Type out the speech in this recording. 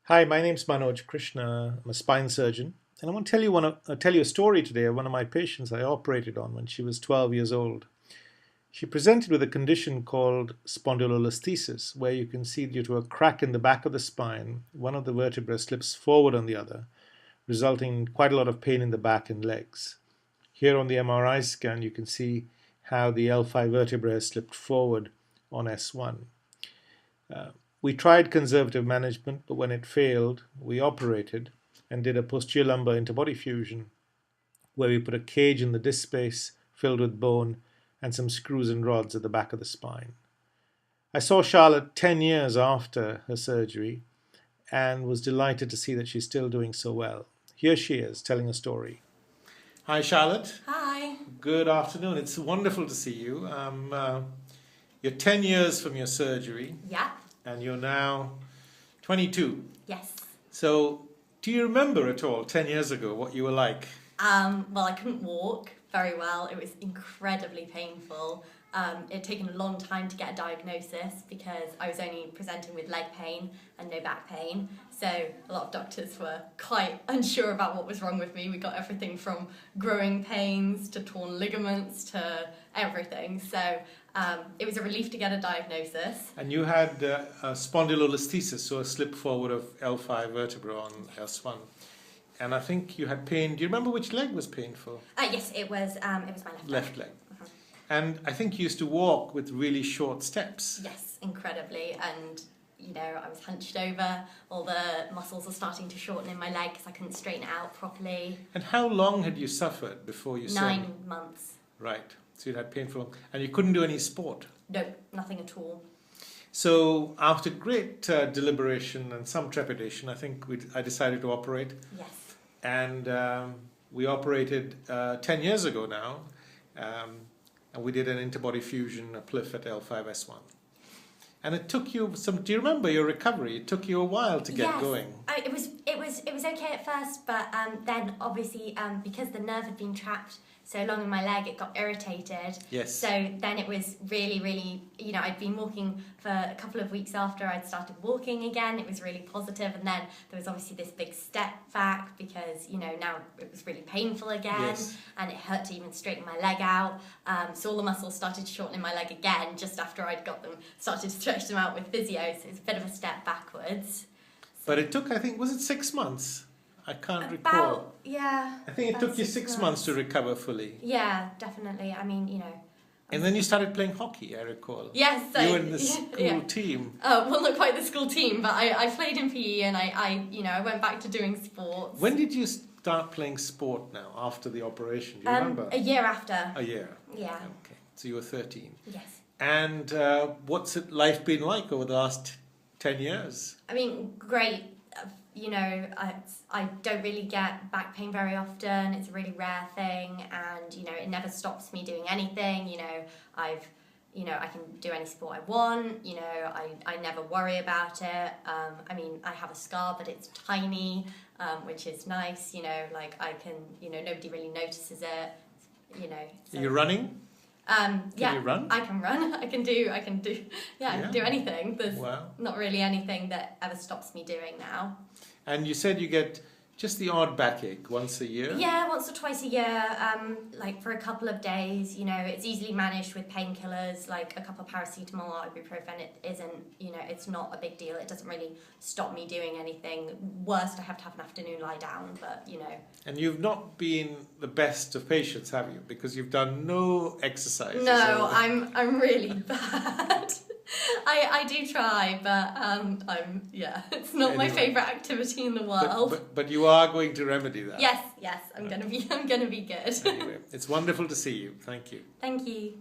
Hi, my name's Manoj, Krishna. I'm a spine surgeon, and I want to tell you a story today of one of my patients I operated on when she was 12 years old. She presented with a condition called spondylo-listhesis, where you can see due to a crack in the back of the spine, one of the vertebrae slips forward on the other, resulting in quite a lot of pain in the back and legs. Here on the MRI scan, you can see how the L5 vertebrae has slipped forward on S1. We tried conservative management, but when it failed, we operated and did a posterior lumbar interbody fusion, where we put a cage in the disc space filled with bone and some screws and rods at the back of the spine. I saw Charlotte 10 years after her surgery and was delighted to see that she's still doing so well. Here she is telling a story. Hi, Charlotte. Hi. Good afternoon. It's wonderful to see you. You're 10 years from your surgery. Yeah. And you're now 22. Yes. So, do you remember at all, 10 years ago, what you were like? Well, I couldn't walk very well. It was incredibly painful. It had taken a long time to get a diagnosis because I was only presenting with leg pain and no back pain. So a lot of doctors were quite unsure about what was wrong with me. We got everything from growing pains to torn ligaments to everything. So it was a relief to get a diagnosis. And you had a spondylo-listhesis, so a slip forward of L5 vertebra on S1. And I think you had pain. Do you remember which leg was painful? Yes, it was my left leg. Left leg. And I think you used to walk with really short steps. Yes, incredibly. And, I was hunched over. All the muscles were starting to shorten in my leg because I couldn't straighten it out properly. And how long had you suffered before you saw 9 months. Right. So you had painful... And you couldn't do any sport? No, nothing at all. So after great deliberation and some trepidation, I think I decided to operate. Yes. And we operated 10 years ago now. And we did an interbody fusion, a PLIF at L5S1. And it took you do you remember your recovery? It took you a while to get going. It was okay at first, but then obviously because the nerve had been trapped so long in my leg, it got irritated. Yes. So then it was really, I'd been walking for a couple of weeks after I'd started walking again. It was really positive, and then there was obviously this big step back because, now it was really painful again. Yes. And it hurt to even straighten my leg out. So all the muscles started to shorten in my leg again just after I'd got them, started to stretch them out with physio. So it was a bit of a step backwards. But it took, I think, was it 6 months? I can't recall. Yeah. I think it took you 6 months to recover fully. Yeah, definitely. I mean, And then you started playing hockey, I recall. Yes. You were in the school team. Well, not quite the school team, but I played in PE and I went back to doing sports. When did you start playing sport now, after the operation? Do you remember? A year after. A year? Yeah. Okay. So you were 13. Yes. And what's life been like over the last 10 years? I mean, great. I don't really get back pain very often. It's a really rare thing, and it never stops me doing anything. I can do any sport I want. I never worry about it. I mean, I have a scar, but it's tiny, which is nice. I can. Nobody really notices it. So. Are you running? Can you run? I can run. I can do. I can do anything. There's not really anything that ever stops me doing now. And you said you get just the odd backache once a year? Yeah, once or twice a year, like for a couple of days. It's easily managed with painkillers, like a couple of paracetamol or ibuprofen. It isn't, it's not a big deal. It doesn't really stop me doing anything. Worst, I have to have an afternoon lie down, but, And you've not been the best of patients, have you? Because you've done no exercise. No, I'm really bad. I do try, but it's not my favourite activity in the world. But you are going to remedy that. Yes, I'm gonna be good. Anyway, it's wonderful to see you. Thank you. Thank you.